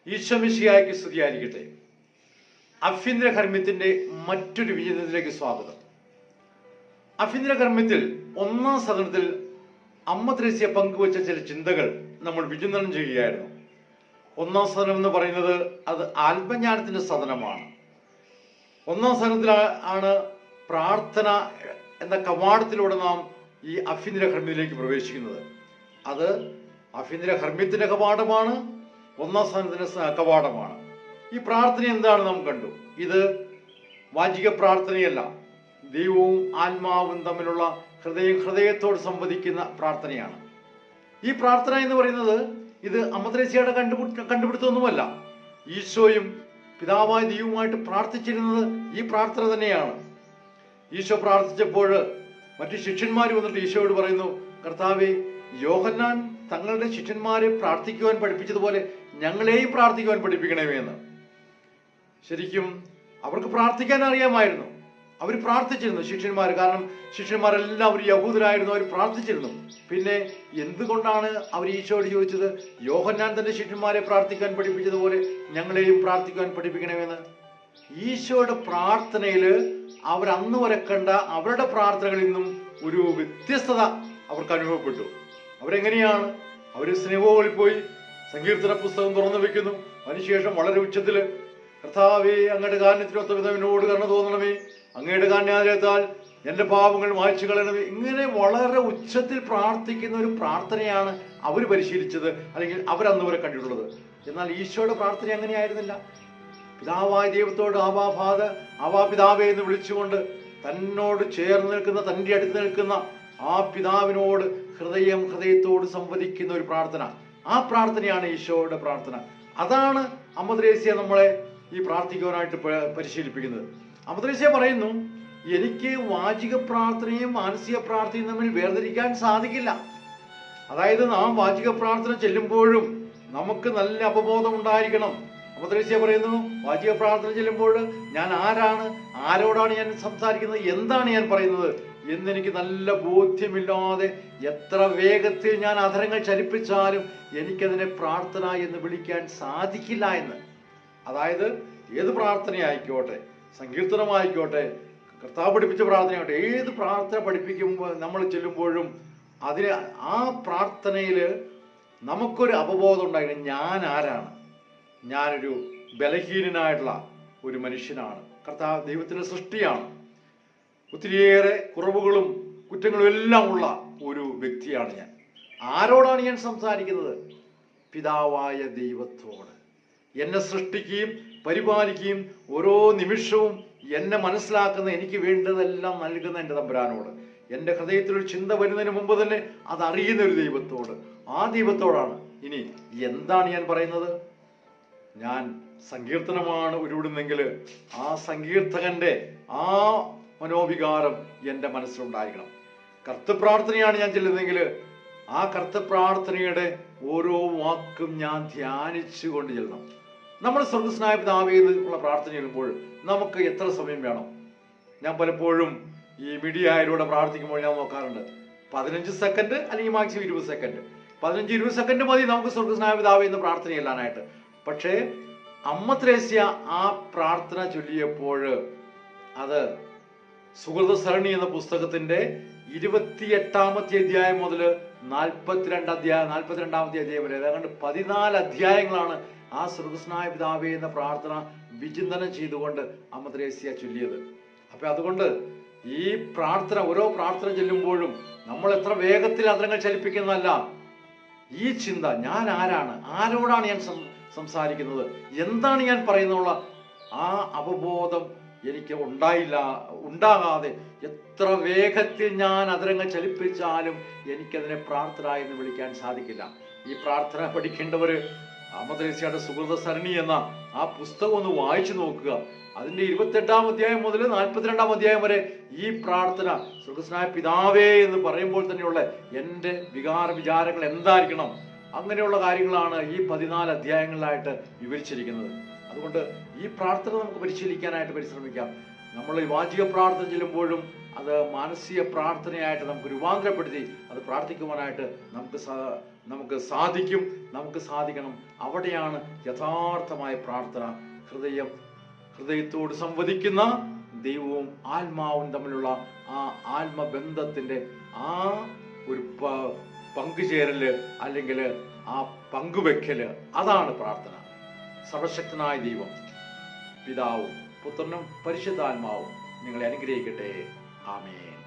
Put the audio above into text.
ഈശോ മിശിഹായ്ക്ക് സ്തുതിയായിരിക്കട്ടെ. അഭ്യന്തര കർമ്മ്യത്തിന്റെ മറ്റൊരു വിചിന്തനത്തിലേക്ക് സ്വാഗതം. അഭ്യന്തര കർമ്മ്യത്തിൽ ഒന്നാം സദനത്തിൽ അമ്മ ത്രേസ്യ പങ്കുവച്ച ചില ചിന്തകൾ നമ്മൾ വിചിന്തനം ചെയ്യുകയായിരുന്നു. ഒന്നാം സദനം എന്ന് പറയുന്നത് അത് ആത്മജ്ഞാനത്തിന്റെ സദനമാണ്. ഒന്നാം സദനത്തിൽ ആണ് പ്രാർത്ഥന എന്ന കവാടത്തിലൂടെ നാം ഈ അഭ്യന്തര കർമ്മ്യത്തിലേക്ക് പ്രവേശിക്കുന്നത്. അത് അഭ്യന്തര കർമ്മ്യത്തിന്റെ കവാടമാണ്, ഒന്നാം സ്ഥാനത്തിന്റെ കവാടമാണ്. ഈ പ്രാർത്ഥന എന്താണ് നാം കണ്ടു. ഇത് വാചിക പ്രാർത്ഥനയല്ല, ദൈവവും ആത്മാവും തമ്മിലുള്ള ഹൃദയത്തോട് സംവദിക്കുന്ന പ്രാർത്ഥനയാണ്. ഈ പ്രാർത്ഥന എന്ന് പറയുന്നത് ഇത് അമ്മ ത്രേസ്യയുടെ കണ്ടുപിടുത്തമൊന്നുമല്ല. ഈശോയും പിതാവായ ദൈവവുമായിട്ട് പ്രാർത്ഥിച്ചിരുന്നത് ഈ പ്രാർത്ഥന തന്നെയാണ്. ഈശോ പ്രാർത്ഥിച്ചപ്പോൾ മറ്റു ശിഷ്യന്മാർ വന്നിട്ട് ഈശോയോട് പറയുന്നു, കർത്താവേ, യോഹന്നാൻ തങ്ങളുടെ ശിഷ്യന്മാരെ പ്രാർത്ഥിക്കുവാൻ പഠിപ്പിച്ചതുപോലെ ഞങ്ങളെയും പ്രാർത്ഥിക്കുവാൻ പഠിപ്പിക്കണമേ എന്ന്. ശരിക്കും അവർക്ക് പ്രാർത്ഥിക്കാൻ അറിയാമായിരുന്നു. അവർ പ്രാർത്ഥിച്ചിരുന്നു ശിഷ്യന്മാർ. കാരണം ശിഷ്യന്മാരെല്ലാം അവർ യഹൂദരായിരുന്നു, അവർ പ്രാർത്ഥിച്ചിരുന്നു. പിന്നെ എന്തുകൊണ്ടാണ് അവർ ഈശോയോട് ചോദിച്ചത്, യോഹന്നാൻ തന്റെ ശിഷ്യന്മാരെ പ്രാർത്ഥിക്കാൻ പഠിപ്പിച്ചതുപോലെ ഞങ്ങളെയും പ്രാർത്ഥിക്കുവാൻ പഠിപ്പിക്കണമെന്ന്? ഈശോയുടെ പ്രാർത്ഥനയിൽ അവർ അന്ന് വരെ കണ്ട അവരുടെ പ്രാർത്ഥനകളിൽ നിന്നും ഒരു വ്യത്യസ്തത അവർക്ക് അനുഭവപ്പെട്ടു. അവരെങ്ങനെയാണ്? അവർ സ്നേഹോളിൽ പോയി സങ്കീർത്തന പുസ്തകം തുറന്നു വെക്കുന്നു. അതിനുശേഷം വളരെ ഉച്ചത്തില്, കർത്താവേ, അങ്ങയുടെ കാരുണ്യത്തിനൊത്ത വിധം എന്നോട് കരുണ തോന്നണമേ, അങ്ങയുടെ കാരുണ്യാലയത്താൽ എന്റെ പാപങ്ങൾ മായ്ച്ചു കളയണമേ. ഇങ്ങനെ വളരെ ഉച്ചത്തിൽ പ്രാർത്ഥിക്കുന്ന ഒരു പ്രാർത്ഥനയാണ് അവർ പരിശീലിച്ചത്, അല്ലെങ്കിൽ അവരന്ന് വരെ കണ്ടിട്ടുള്ളത്. എന്നാൽ ഈശോയുടെ പ്രാർത്ഥന അങ്ങനെയായിരുന്നില്ല. പിതാവായ ദൈവത്തോട് ആവാ പിതാവേ എന്ന് വിളിച്ചുകൊണ്ട് തന്നോട് ചേർന്ന് നിൽക്കുന്ന, തൻ്റെ അടുത്ത് നിൽക്കുന്ന ആ പിതാവിനോട് ഹൃദയത്തോട് സംവദിക്കുന്ന ഒരു പ്രാർത്ഥന. ആ പ്രാർത്ഥനയാണ് ഈശോയുടെ പ്രാർത്ഥന. അതാണ് അമ്മ ത്രേസ്യ നമ്മളെ ഈ പ്രാർത്ഥിക്കുവാനായിട്ട് പരിശീലിപ്പിക്കുന്നത്. അമ്മ ത്രേസ്യ പറയുന്നു, എനിക്ക് വാചിക പ്രാർത്ഥനയും മാനസിക പ്രാർത്ഥനയും തമ്മിൽ വേർതിരിക്കാൻ സാധിക്കില്ല. അതായത് നാം വാചിക പ്രാർത്ഥന ചെല്ലുമ്പോഴും നമുക്ക് നല്ല അവബോധം ഉണ്ടായിരിക്കണം. അമ്മ ത്രേസ്യ പറയുന്നു, വാചിക പ്രാർത്ഥന ചെല്ലുമ്പോൾ ഞാൻ ആരാണ്, ആരോടാണ് ഞാൻ സംസാരിക്കുന്നത്, എന്താണ് ഞാൻ പറയുന്നത് എന്നെനിക്ക് നല്ല ബോധ്യമില്ലാതെ എത്ര വേഗത്തിൽ ഞാൻ അധരങ്ങൾ ചലിപ്പിച്ചാലും എനിക്കതിനെ പ്രാർത്ഥന എന്ന് വിളിക്കാൻ സാധിക്കില്ല എന്ന്. അതായത് ഏത് പ്രാർത്ഥനയായിക്കോട്ടെ, സങ്കീർത്തനമായിക്കോട്ടെ, കർത്താവ് പഠിപ്പിച്ച പ്രാർത്ഥനയായിക്കോട്ടെ, ഏത് പ്രാർത്ഥന പഠിപ്പിക്കുമ്പോൾ നമ്മൾ ചെല്ലുമ്പോഴും അതിന് ആ പ്രാർത്ഥനയിൽ നമുക്കൊരു അവബോധം ഉണ്ടായിരുന്നു. ഞാൻ ആരാണ്? ഞാനൊരു ബലഹീനനായിട്ടുള്ള ഒരു മനുഷ്യനാണ്. കർത്താവ് ദൈവത്തിന്റെ സൃഷ്ടിയാണ്. ഒത്തിരിയേറെ കുറവുകളും കുറ്റങ്ങളും എല്ലാം ഉള്ള ഒരു വ്യക്തിയാണ് ഞാൻ. ആരോടാണ് ഞാൻ സംസാരിക്കുന്നത്? പിതാവായ ദൈവത്തോട്. എന്നെ സൃഷ്ടിക്കുകയും പരിപാലിക്കുകയും ഓരോ നിമിഷവും എന്നെ മനസ്സിലാക്കുന്ന, എനിക്ക് വേണ്ടതെല്ലാം നൽകുന്ന എൻ്റെ തമ്പുരാനോട്. എൻ്റെ ഹൃദയത്തിലൊരു ചിന്ത വരുന്നതിന് മുമ്പ് തന്നെ അതറിയുന്ന ഒരു ദൈവത്തോട്. ആ ദൈവത്തോടാണ്. ഇനി എന്താണ് ഞാൻ പറയുന്നത്? ഞാൻ സങ്കീർത്തനമാണ് ഉരുവിടുന്നെങ്കിൽ ആ സങ്കീർത്തകന്റെ ആ മനോവികാരം എൻ്റെ മനസ്സിലുണ്ടായിരിക്കണം. കർത്തൃപ്രാർത്ഥനയാണ് ഞാൻ ചെല്ലുന്നതെങ്കിൽ ആ കർത്തൃപ്രാർത്ഥനയുടെ ഓരോ വാക്കും ഞാൻ ധ്യാനിച്ചുകൊണ്ട് ചെല്ലണം. നമ്മൾ സ്വർഗ്ഗസ്നായ പിതാവേ എന്നുള്ള പ്രാർത്ഥന ചെല്ലുമ്പോൾ നമുക്ക് എത്ര സമയം വേണം? ഞാൻ പലപ്പോഴും ഈ മീഡിയയിലൂടെ പ്രാർത്ഥിക്കുമ്പോൾ ഞാൻ നോക്കാറുണ്ട്, 15 സെക്കൻഡ് അല്ലെങ്കിൽ മാക്സിമം 20 സെക്കൻഡ്. 15-20 സെക്കൻഡ് മതി നമുക്ക് സ്വർഗ്ഗസ്നായ പിതാവേ എന്ന് പ്രാർത്ഥന ചെല്ലാനായിട്ട്. പക്ഷേ അമ്മ ത്രേസ്യ ആ പ്രാർത്ഥന ചൊല്ലിയപ്പോൾ അത് സുഹൃത സരണി എന്ന പുസ്തകത്തിന്റെ 28-ാമത്തെ അധ്യായം മുതൽ 42-ാമത്തെ അധ്യായം വരെ ഏതാണ്ട് 14 അധ്യായങ്ങളാണ് ആ സ്വർഗ്ഗസ്നായ പിതാവേ എന്ന പ്രാർത്ഥന വിചിന്തനം ചെയ്തുകൊണ്ട് അമ്മ ത്രേസ്യ ചൊല്ലിയത്. അപ്പൊ അതുകൊണ്ട് ഈ പ്രാർത്ഥന, ഓരോ പ്രാർത്ഥന ചെല്ലുമ്പോഴും നമ്മൾ എത്ര വേഗത്തിൽ അധരങ്ങൾ ചലിപ്പിക്കുന്നതല്ല, ഈ ചിന്ത, ഞാൻ ആരാണ്, ആരോടാണ് ഞാൻ സംസാരിക്കുന്നത്, എന്താണ് ഞാൻ പറയുന്നുള്ള ആ അവബോധം എനിക്ക് ഉണ്ടാകാതെ എത്ര വേഗത്തിൽ ഞാൻ അധരങ്ങൾ ചലിപ്പിച്ചാലും എനിക്കതിനെ പ്രാർത്ഥന എന്ന് വിളിക്കാൻ സാധിക്കില്ല. ഈ പ്രാർത്ഥന പഠിക്കേണ്ടവർ അമ്മ ത്രേസ്യയുടെ സുഹൃത സരണി എന്ന ആ പുസ്തകം ഒന്ന് വായിച്ചു നോക്കുക. അതിന്റെ 28-ാം അധ്യായം മുതൽ 42-ാം അധ്യായം വരെ ഈ പ്രാർത്ഥന, സ്വർഗ്ഗസ്ഥനായ പിതാവേ എന്ന് പറയുമ്പോൾ തന്നെയുള്ള എൻ്റെ വിചാരങ്ങൾ എന്തായിരിക്കണം, അങ്ങനെയുള്ള കാര്യങ്ങളാണ് ഈ 14 അധ്യായങ്ങളിലായിട്ട് വിവരിച്ചിരിക്കുന്നത്. അതുകൊണ്ട് ഈ പ്രാർത്ഥന നമുക്ക് പരിശീലിക്കാനായിട്ട് പരിശ്രമിക്കാം. നമ്മൾ ഈ വാചിക പ്രാർത്ഥന ചെല്ലുമ്പോഴും അത് മാനസിക പ്രാർത്ഥനയായിട്ട് നമുക്ക് രൂപാന്തരപ്പെടുത്തി അത് പ്രാർത്ഥിക്കുവാനായിട്ട് നമുക്ക് സാധിക്കണം. അവിടെയാണ് യഥാർത്ഥമായ പ്രാർത്ഥന. ഹൃദയത്തോട് സംവദിക്കുന്ന ദൈവവും ആത്മാവും തമ്മിലുള്ള ആ ആത്മബന്ധത്തിന്റെ ആ ഒരു പങ്കുചേരല് അല്ലെങ്കിൽ ആ പങ്കുവെക്കല്, അതാണ് പ്രാർത്ഥന. സർവശക്തനായ ദൈവം പിതാവും പുത്രനും പരിശുദ്ധാത്മാവും നിങ്ങളെ അനുഗ്രഹിക്കട്ടെ. ആമേൻ.